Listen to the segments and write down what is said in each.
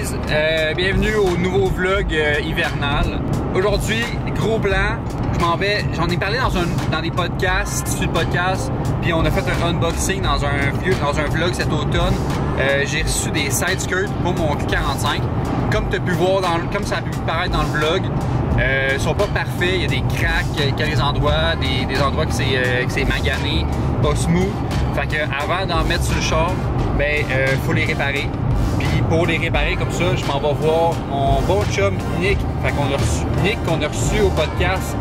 guys, bienvenue au nouveau vlog hivernal. Aujourd'hui, gros blanc, je m'en vais, j'en ai parlé dans des podcasts, sur le podcast, puis on a fait un unboxing dans un vlog cet automne. J'ai reçu des side skirts pour mon Q45. Comme tu as pu voir, comme ça a pu paraître dans le vlog, ils sont pas parfaits, il y a des cracks, quelques endroits, des endroits que c'est magané, pas smooth. Fait que avant d'en mettre sur le char, ben faut les réparer. Puis pour les réparer comme ça, je m'en vais voir mon bon chum Nick. Fait qu'on a reçu au podcast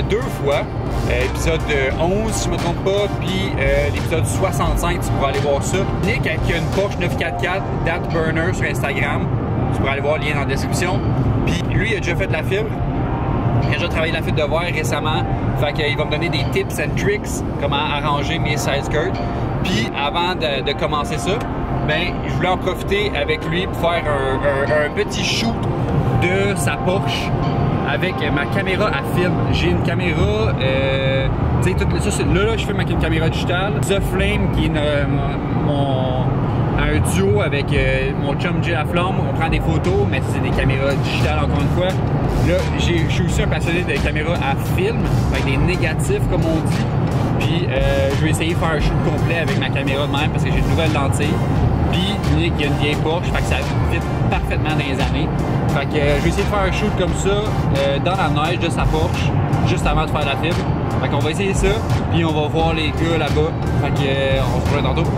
2 fois. Épisode 11 si je me trompe pas, puis l'épisode 65, tu pourras aller voir ça. Nick qui a une Porsche 944 That Burner sur Instagram. Tu pourras aller voir le lien dans la description. Puis lui, il a déjà fait de la fibre. Il a déjà travaillé la fibre de verre récemment. Fait qu'il va me donner des tips and tricks, comment arranger mes side skirts. Puis avant de commencer ça, ben je voulais en profiter avec lui pour faire un petit shoot de sa Porsche avec ma caméra à film. J'ai une caméra, tu sais, là je filme avec une caméra digitale. The Flame qui est un duo avec mon chum Jay Laflamme. On prend des photos, mais c'est des caméras digitales encore une fois. Là, je suis aussi un passionné de caméras à film, avec des négatifs comme on dit. Puis je vais essayer de faire un shoot complet avec ma caméra de même parce que j'ai une nouvelle lentille. Puis Nick, il y a une vieille Porsche, fait que ça fit parfaitement dans les années. Fait que je vais essayer de faire un shoot comme ça dans la neige de sa Porsche, juste avant de faire la fibre. Fait qu'on va essayer ça, puis on va voir les gars là-bas. Fait que on se revoit tantôt.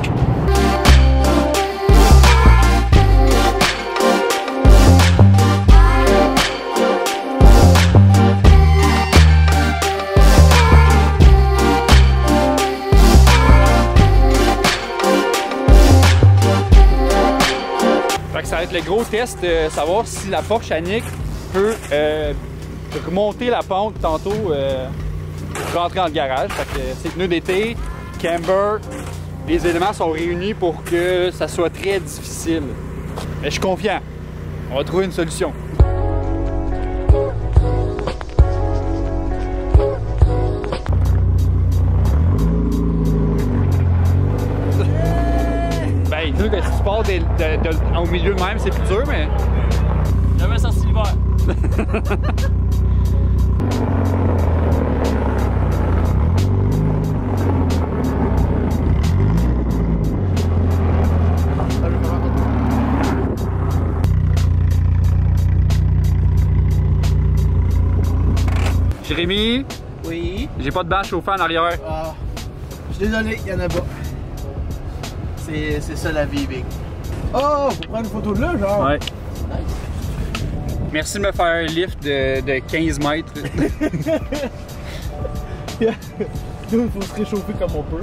Ça va être le gros test de savoir si la Porsche à Nick peut remonter la pente tantôt rentrer dans le garage. Fait que c'est pneus d'été, camber, les éléments sont réunis pour que ça soit très difficile. Mais je suis confiant, on va trouver une solution. Que si tu pars au milieu de même, c'est plus dur, mais... Jamais sorti l'hiver. Jérémy? Oui? J'ai pas de banc chauffant en arrière. Ah, je suis désolé, il y en a pas. C'est ça la vie, Big. Oh, faut prendre une photo de là, genre? Ouais. Nice. Merci de me faire un lift de 15 mètres. Nous, il faut se réchauffer comme on peut.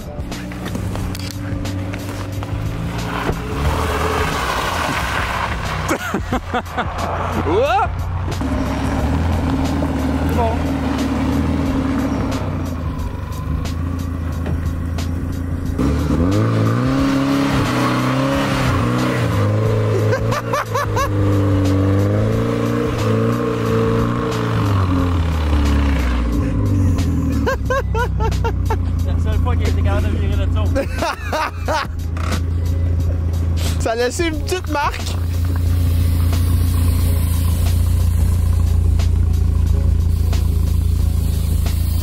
Oh! C'est bon. C'est la seule fois qu'il a été capable de virer le tour. Ça a laissé une petite marque.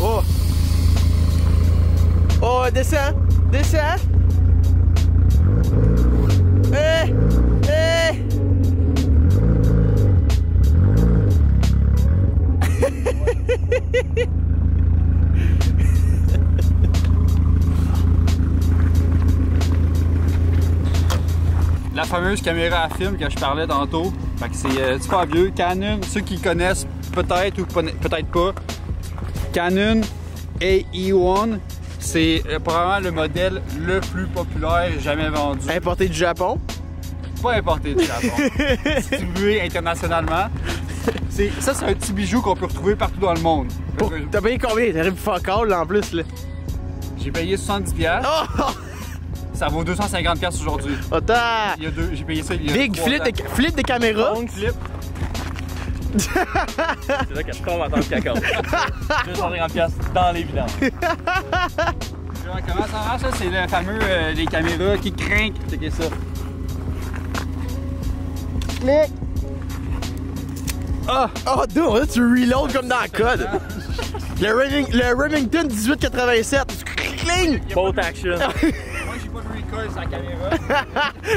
Oh! Oh, descends! Descends! Eh! Eh! La fameuse caméra à film que je parlais tantôt, c'est super vieux. Canon, ceux qui connaissent peut-être ou peut-être pas, Canon AE1, c'est probablement le modèle le plus populaire jamais vendu. Importé du Japon? Pas importé du Japon, distribué internationalement. Ça, c'est un petit bijou qu'on peut retrouver partout dans le monde. T'as payé combien? T'arrives fuck all là en plus là. J'ai payé 70$. Oh! Ça vaut 250$ aujourd'hui. Attends! J'ai payé ça il y a Big, 3 ans. flip de caméra. Long flip. C'est là que je tombe en tant que cacao. 250$ dans les vidanges. Comment ça marche ça? C'est le fameux les caméras qui crinquent. Checkez ça. Clic! Ah! Oh, dude, là, tu reload comme dans le code! Le Remington 1887! Cling! Bolt action. Moi, j'ai pas de recoil sur la caméra.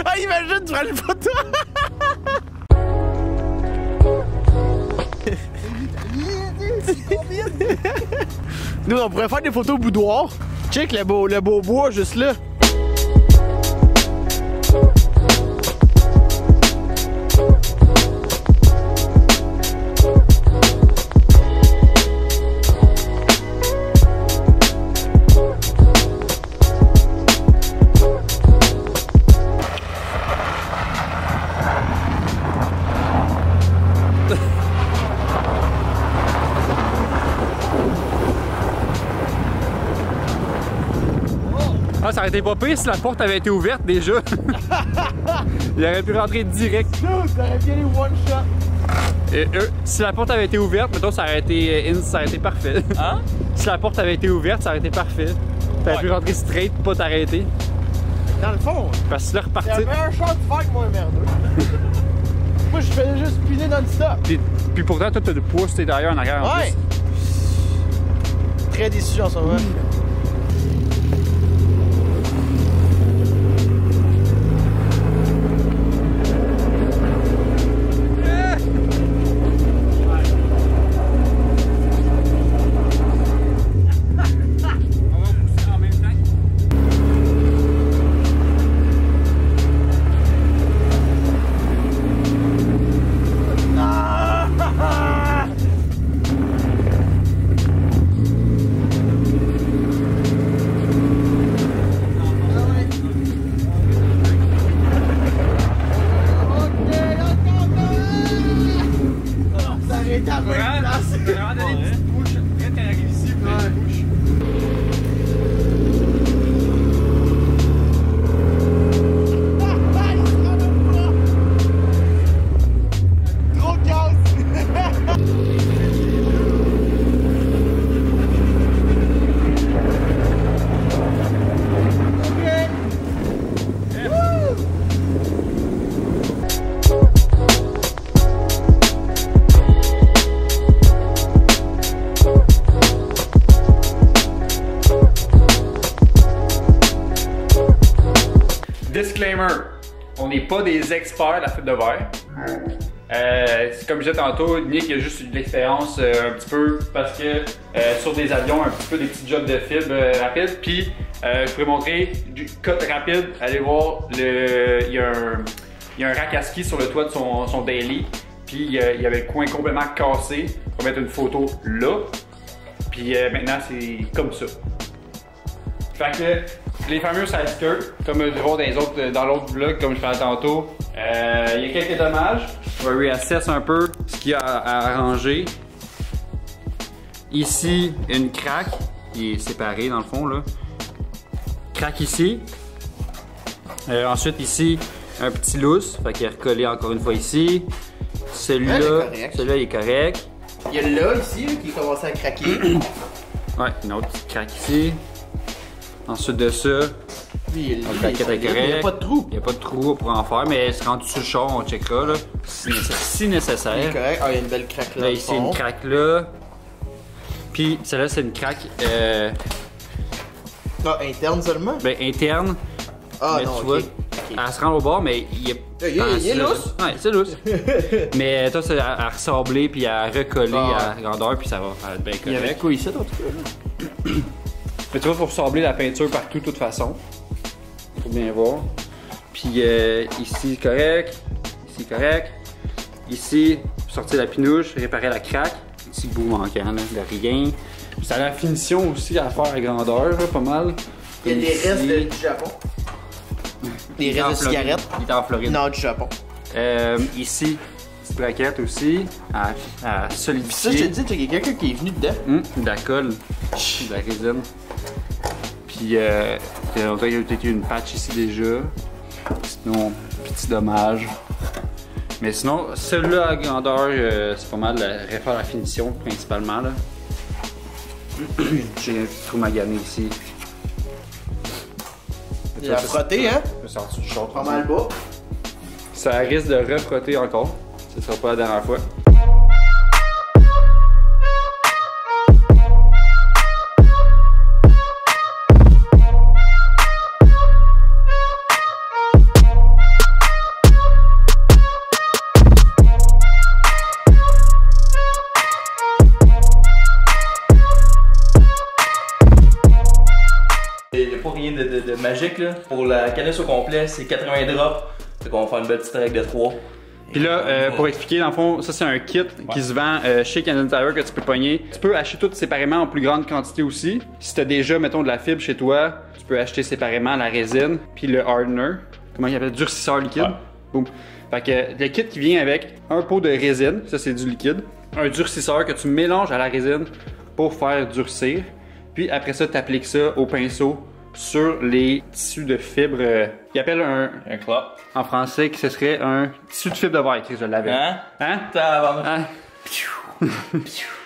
Ah, imagine, tu prends une photo! Nous, on pourrait faire des photos au boudoir. Check le beau bois juste là. Ah, ça aurait été pas pire si la porte avait été ouverte déjà. Il aurait pu rentrer direct. Ça aurait bien les one shot. Et si la porte avait été ouverte, mettons, ça aurait été parfait. Hein? Si la porte avait été ouverte, ça aurait été parfait. T'aurais pu rentrer straight, pas t'arrêter. Dans le fond, Parce que là, c'est repartir. le meilleur shot de faire que moi, merdeux. Moi, je faisais juste spinner non-stop. Puis pourtant, toi, t'as du poids sur tes derrière en arrière en Ouais. Très déçu en ce moment. Disclaimer, on n'est pas des experts de la fuite de verre. Comme je disais tantôt, Nick a juste eu de l'expérience un petit peu parce que sur des avions, un petit peu des petits jobs de fibre rapides. Puis je pourrais montrer du cut rapide. Allez voir, il y a un rack à ski sur le toit de son daily. Puis il y avait le coin complètement cassé. On va mettre une photo là. Puis maintenant c'est comme ça. Fait que les fameux side skirts, comme je vois dans l'autre vlog, comme je parlais tantôt, il y a quelques dommages. On va reassess un peu ce qu'il y a à arranger. Ici, une craque qui est séparée dans le fond là. Craque ici. Ensuite ici, un petit lousse, fait qu'il est recollé encore une fois ici. Celui-là, il est correct. Il y a là, ici, là, qui commence à craquer. Ouais, une autre petite craque ici. Ensuite de ça, Lui, la plaquette est correcte. Il n'y a pas de trou. Il n'y a pas de trou pour en faire, mais c'est rendu sur le char, on checkera là, si nécessaire. Il est correct. Ah, il y a une belle craque là. Là, ici, une craque là. Puis celle-là, c'est une craque Ah, interne seulement? ben, interne. Ah, Mais non, tu vois, ok. elle se rend au bord, mais il est. Il est lousse? Ouais, c'est lousse. Mais toi, c'est à ressembler puis à recoller à grandeur, puis ça va être bien Il y avait correct. quoi ici, en tout cas? Mais tu vois, faut ressembler la peinture partout, de toute façon. Faut bien voir. Puis ici, correct. Ici, correct. Ici, sortir la pinouche, réparer la craque. Petit bout manquant, là, de rien. Puis ça a la finition aussi à faire à grandeur, là, pas mal. Il y a des Ici. restes du Japon. Des restes de cigarettes. Il est en Floride. Non, du Japon. Ici, petite braquette aussi, à solidifier. Ça, je te dis, il y a quelqu'un qui est venu dedans. De la colle, de la résine. Puis, il y a peut-être une patch ici déjà. Sinon, petit dommage. Mais sinon, celui-là à grandeur, c'est pas mal de refaire la finition principalement. Là. J'ai un trou magané ici. Il a frotté, hein? Je vais sortir du short. Pas mal bas. Ça risque de refrotter encore. Ce sera pas la dernière fois. Il n'y a pas rien de magique là. Pour la canisse au complet, c'est 80 drops. Donc on va faire une belle petite règle de 3. Puis là, pour expliquer, dans le fond, ça c'est un kit qui se vend chez Canadian Tire que tu peux pogner. Tu peux acheter tout séparément en plus grande quantité aussi. Si tu as déjà, mettons, de la fibre chez toi, tu peux acheter séparément la résine puis le hardener. Comment il appelle? Durcisseur liquide. Ouais. Boum. Fait que le kit qui vient avec un pot de résine, ça c'est du liquide, un durcisseur que tu mélanges à la résine pour faire durcir. Puis après ça, tu appliques ça au pinceau sur les tissus de fibre. Ils appellent un clop. en français que ce serait un tissu de fibre de verre, que je l'avais. Hein? Hein? Hein?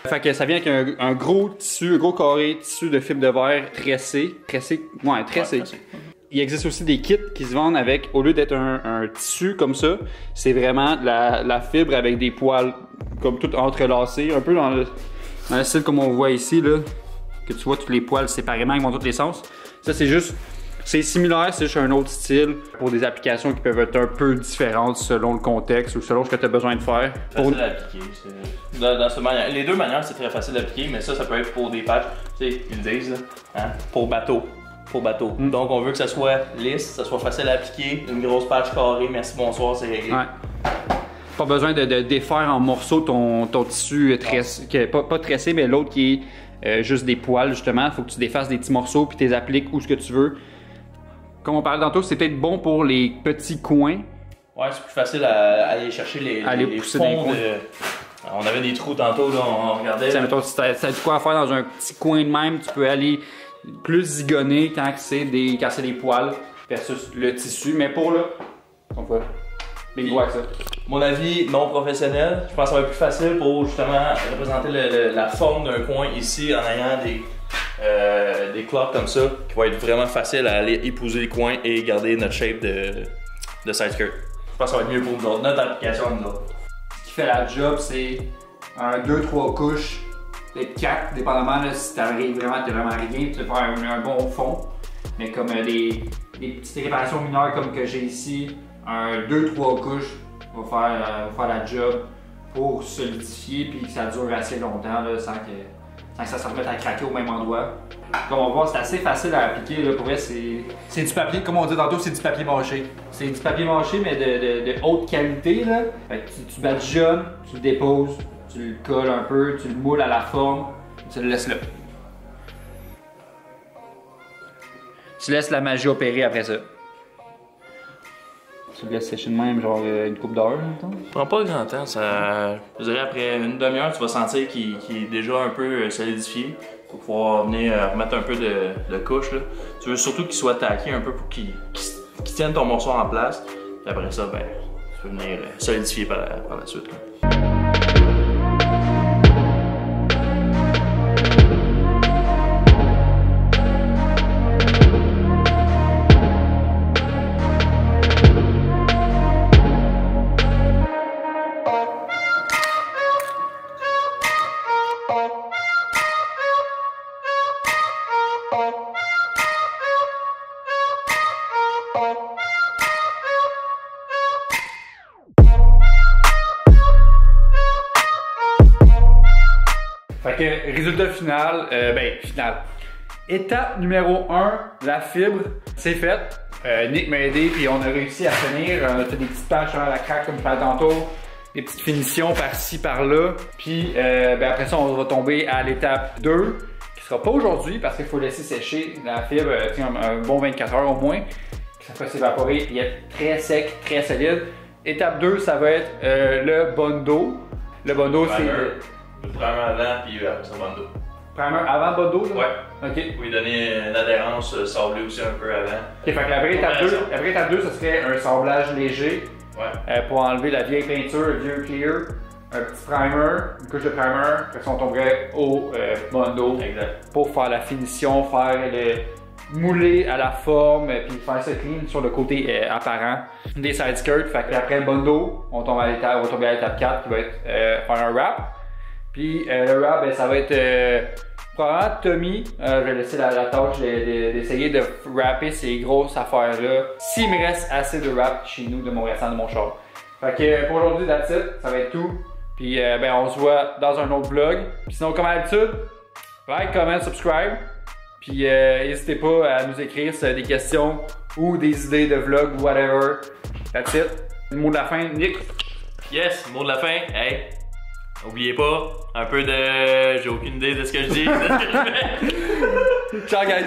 Fait que ça vient avec un gros tissu, un gros carré tissu de fibre de verre tressé. Tressé? Ouais, tressé. Il existe aussi des kits qui se vendent avec, au lieu d'être un tissu comme ça, c'est vraiment la fibre avec des poils comme tout entrelacés, un peu dans le style comme on voit ici, là, que tu vois tous les poils séparément, ils vont dans tous les sens. Ça, c'est juste, c'est similaire, c'est juste un autre style pour des applications qui peuvent être un peu différentes selon le contexte ou selon ce que tu as besoin de faire. Facile à appliquer. Dans cette manière. Les deux manières, c'est très facile à appliquer, mais ça peut être pour des patchs, tu sais, ils le disent, là, hein? Pour bateau. Donc, on veut que ça soit lisse, ça soit facile à appliquer, une grosse patch carrée, merci, bonsoir, c'est réglé. Ouais. Pas besoin de défaire en morceaux ton tissu tressé, pas tressé, mais l'autre qui est juste des poils, justement. Il faut que tu défasses des petits morceaux puis tu les appliques où ce que tu veux. Comme on parlait tantôt, c'est peut-être bon pour les petits coins. Ouais, c'est plus facile à aller chercher les pousser fonds dans les coins. On avait des trous tantôt, là, on regardait. T'sais, mettons, si t'as de quoi faire dans un petit coin de même, tu peux aller plus zigonner quand c'est des poils versus le tissu. Mais pour là, on va big bois avec ça. Mon avis non professionnel, je pense que ça va être plus facile pour justement représenter la forme d'un coin ici en ayant des clops comme ça qui va être vraiment facile à aller épouser les coins et garder notre shape de side skirt. Je pense que ça va être mieux pour nous autres, notre application à nous autres. Ce qui fait la job, c'est un 2-3 couches, peut-être 4, dépendamment là, si t'as vraiment rien, tu peux faire un bon fond. Mais comme des petites réparations mineures comme que j'ai ici, un 2-3 couches va faire la job pour solidifier puis que ça dure assez longtemps là, sans que ça se remette à craquer au même endroit. Comme on va voir, c'est assez facile à appliquer. Là. Pour vrai, c'est du papier, comme on dit tantôt, c'est du papier mâché. C'est du papier mâché, mais de haute qualité. Là. Fait que tu badigeonnes, tu le déposes, tu le colles un peu, tu le moules à la forme, tu le laisses là. Tu laisses la magie opérer après ça. Tu le laisses sécher de même, genre une couple d'heures. Ça prend pas grand temps, ça. Je dirais après une demi-heure, tu vas sentir qu'il est déjà un peu solidifié. Pour pouvoir venir remettre un peu de couche. Là. Tu veux surtout qu'il soit taqué un peu pour qu'il tienne ton morceau en place. Puis après ça, ben, tu peux venir solidifier par la suite. Là. Fait que résultat final, final. Étape numéro 1, la fibre, c'est fait. Nick m'a aidé puis on a réussi à finir. On a fait des petites patches à la craque comme je parlais tantôt, des petites finitions par-ci par-là. Puis après ça, on va tomber à l'étape 2, qui sera pas aujourd'hui parce qu'il faut laisser sécher la fibre un bon 24 heures au moins. Ça va s'évaporer et être très sec, très solide. Étape 2, ça va être le bondo. Le bondo, c'est le primer avant, puis après ça, bondo. Primer avant le bondo? Ça? Ouais. Ok. Vous lui donner une adhérence sablée aussi un peu avant. Ok, fait que après étape 2, ça serait un sablage léger. Ouais. Pour enlever la vieille peinture, le vieux clear. Un petit primer, une couche de primer. Après ça, on tomberait au bondo. Exact. Pour faire la finition, faire le mouler à la forme, puis faire ça clean sur le côté apparent des side skirts. Fait qu'après le bundle, on tombe à l'étape 4 qui va être faire un wrap. Puis le wrap, ben, ça va être probablement Tommy. Je vais laisser la tâche d'essayer de wrapper ces grosses affaires-là. S'il me reste assez de wrap chez nous de mon restant de mon char. Fait que pour aujourd'hui, that's it. Ça va être tout. Puis ben, on se voit dans un autre vlog. Puis sinon, comme d'habitude, like, comment, subscribe. Puis n'hésitez pas à nous écrire si vous avez des questions ou des idées de vlog, whatever. That's it. Le mot de la fin, Nick. Yes, mot de la fin. Hey, n'oubliez pas, un peu de... J'ai aucune idée de ce que je dis. Ciao, guys.